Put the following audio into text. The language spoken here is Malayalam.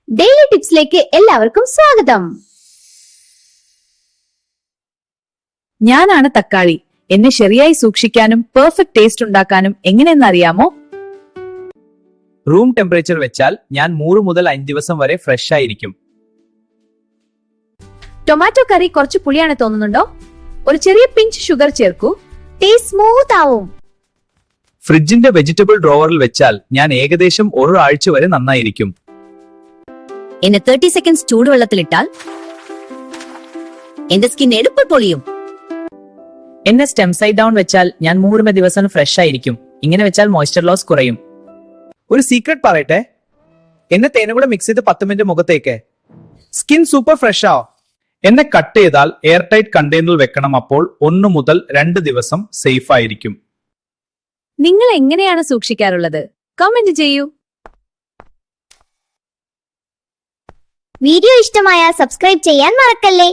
ഡെയിലി ടിപ്സിലേക്ക് എല്ലാവർക്കും സ്വാഗതം. ഞാനാണ് തക്കാളി. എന്നെ ശരിയായി സൂക്ഷിക്കാനും പെർഫെക്റ്റ് ടേസ്റ്റ് ഉണ്ടാക്കാനും എങ്ങനെയെന്ന് അറിയാമോ? റൂം ടെമ്പറേച്ചർ വെച്ചാൽ ഞാൻ 3 മുതൽ 5 ദിവസം വരെ ഫ്രഷ് ആയിരിക്കും. ടൊമാറ്റോ കറി കുറച്ച് പുളിയാണ് തോന്നുന്നുണ്ടോ? ഒരു ചെറിയ പിഞ്ച് ഷുഗർ ചേർക്കൂ, ടേസ്റ്റ് സ്മൂത്ത് ആവും. ഫ്രിഡ്ജിന്റെ വെജിറ്റബിൾ ഡ്രോവറിൽ വെച്ചാൽ ഞാൻ ഏകദേശം ഒരാഴ്ച വരെ നന്നായിരിക്കും. എന്നെ 30 സെക്കൻഡ്സ് ചൂടുവെള്ളത്തിലിട്ടാൽ എന്റെ സ്കിൻ എളുപ്പം പൊളിയും. എന്നെ സ്റ്റെം സൈഡ് ഡൗൺ വെച്ചാൽ ഞാൻ 3 ദിവസം ഫ്രഷ് ആയിരിക്കും. ഇങ്ങനെ വെച്ചാൽ മോയ്സ്ചർ ലോസ് കുറയും. ഒരു സീക്രട്ട് പറയട്ടെ, എന്നെ തേനും കൂടെ മിക്സ് ചെയ്ത് 10 മിനിറ്റ് മുഖത്തേക്ക്, സ്കിൻ സൂപ്പർ ഫ്രഷ് ആവും. എന്നെ കട്ട് ചെയ്താൽ എയർ ടൈറ്റ് കണ്ടെയ്നറിൽ വെക്കണം. അപ്പോൾ 1 മുതൽ 2 ദിവസം സേഫ് ആയിരിക്കും. നിങ്ങൾ എങ്ങനെയാണ് സൂക്ഷിക്കാറുള്ളത്? കമന്റ് ചെയ്യൂ. വീഡിയോ ഇഷ്ടമായാൽ സബ്സ്ക്രൈബ് ചെയ്യാൻ മറക്കല്ലേ.